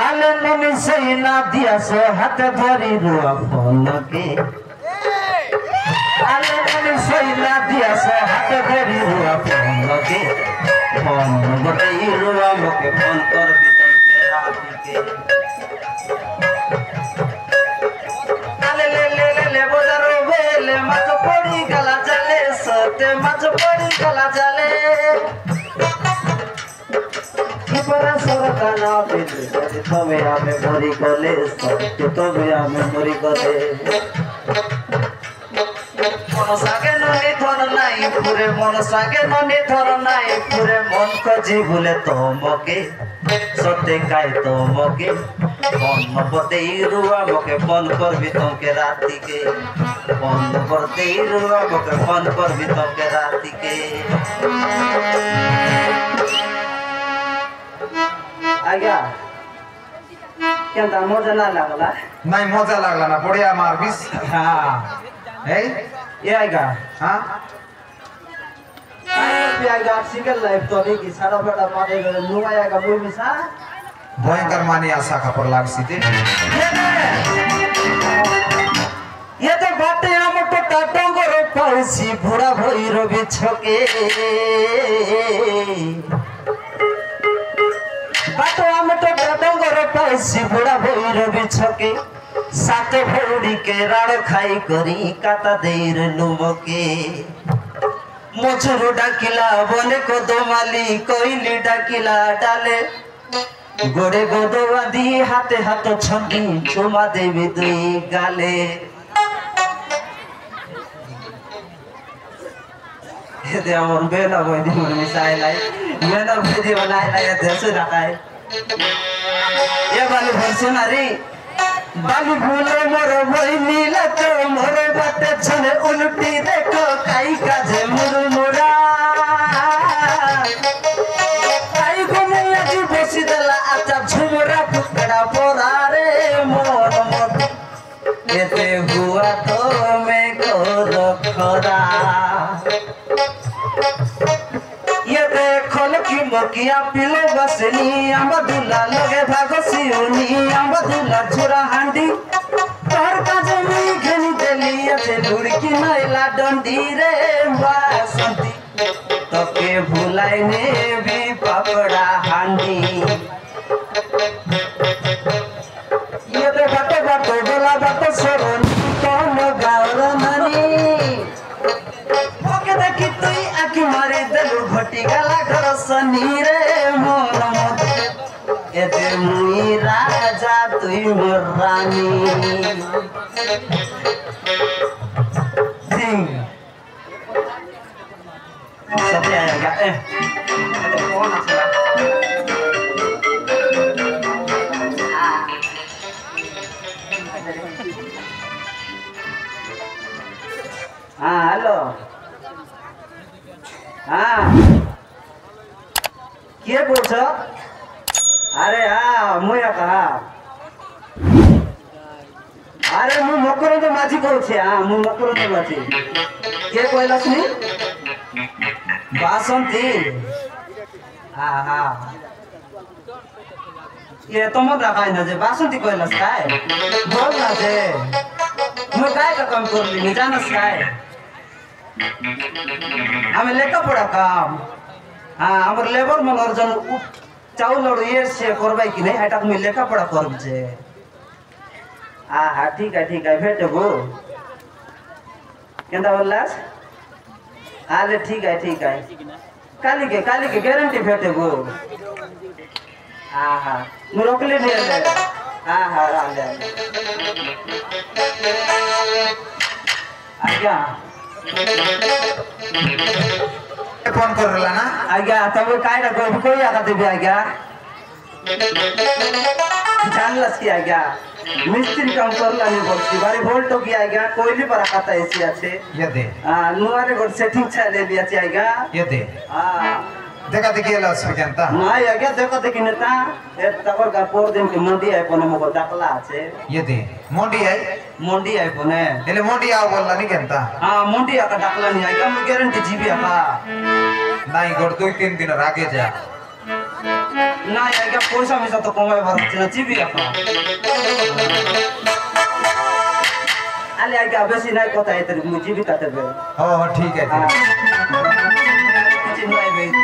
আলে ননি সেই না দিয়াছ হাতে ধরি রুয়া ফলকে আলে ননি সেই না দিয়াছ হাতে ধরি রুয়া ফলকে ফোন বটে রুয়া মকে ফোন করবি তোকে রাতিকে আলে লে লে লে লে বজারো বেলে মাছ পড়ি গলা জালে সতে মাছ পড়ি গলা জালে Para sorotana pili tobe ame mori gole sotto tobe ame mori gole mono sage noni thor nai pure mono sage noni thor nai pure mon khoji bule tomoke sotte kai tomoke mon porte irua moke phone korbi tomke rati ke phone porte irua moke phone korbi tomke rati ke आज्ञा क्या था मजा ना लगला नहीं मजा लगला ना बढ़िया मार बिस हाँ है ये आएगा हाँ भी आएगा सिंगल लाइफ तो नहीं कि सारा बड़ा मारे नुआ आएगा मुझ में सा भयंकर मानी आशा का पर लाग सीते ये तो बातें हम तो टाटों को रोपाउसी बुरा भई रवि छके बातो हम तो डडंगर पाइसी बुढ़ा भई रवि छके सात भौड़ी के राड़ खाई करी काता देर लुमके मजुर डाकिला बने को दोमाली कोइली डाकिला डाले गोड़े गोदो बांधी हाथे हाथ छंदी चुमा देवी दुई गाले ये हमर बेला बहिनी मन मिसाइलाई मेरा भिडियो बनाइलाई देशे राखाय ये बाली भरसुनारी बाली भूलो मोर बहिनी लतो मोर बाटे छने उल्टी देखो काई काजे मुरमुरा काई गने आज बसी देला आचा झुमरा फुकड़ा पोरा रे मोर मोर एते हुआ तो मैं को खरा ये देखो लकी मकिया पिलो बसनी अमदुल्ला लगे भागसी उनी अमदुल्ला छुरा हांडी तोर काजे मी घनी देली अते लुड़की नैला डंडी रे बासंती तके भुलाई ने भी पापड़ा हांडी ये दे बातो बातो डोला बातो सोरन कौन गावर नानी ओके देखी तुई आखी मारी देलु घटी गला घर सनी रे मोर मोर एते मुई राजा तुई मोर रानी सिंह सत्य आएगा कौन असला हाँ हेलो हाँ क्या बोल अरे हाँ मुया कहा अरे मु मकर तो माझी कहूँ हाँ मु मकर तो माझी क्या कहलास नी बासंती हाँ हाँ ये तो मत रखा ना जे बासंती कहलास काय बोल ना जे मु काय का काम कर ली जानस काय हमें लेका पड़ा काम हाँ हमर लेबर मन अर्जन चाउल और ये से करबाई कि नहीं हटा में लेका पड़ा करब जे हाँ ठीक है भेटबो केंदा बोललास अरे ठीक है काली के गारंटी भेटबो हाँ मु रोकले नहीं ले हाँ ले आज्ञा फोन कर रहा ना आज्ञा तब काय ना कोई आका देबे आज्ञा जानलस की आज्ञा मिस्त्री काम करला नहीं बोलती बारी बोल्टो की आज्ञा कोई भी पर आता ऐसी আছে ये दे हां नुआरे गोट सेटिंग छाले लिया छी आज्ञा ये दे हां देखा देखी लस केंता নাই आज्ञा देखो देखी नेता ए तकर का पोर दिन के मंडी आइ पने मको दाखला আছে ये दे मंडी आइ पने एले मंडी आओ बोलला नहीं केंता हां मंडी आका दाखला नहीं आज्ञा मु गारंटी जीबी आका नहीं गोड़ 2-3 दिन आगे जा না আগে পয়সা মিশা তো কমাই ভালো হচ্ছে না চিবি এখন আলে আগে বেশি নাই কথা এতে মু চিবি কাতে বে ও ঠিক আছে চিন্তাই বেশি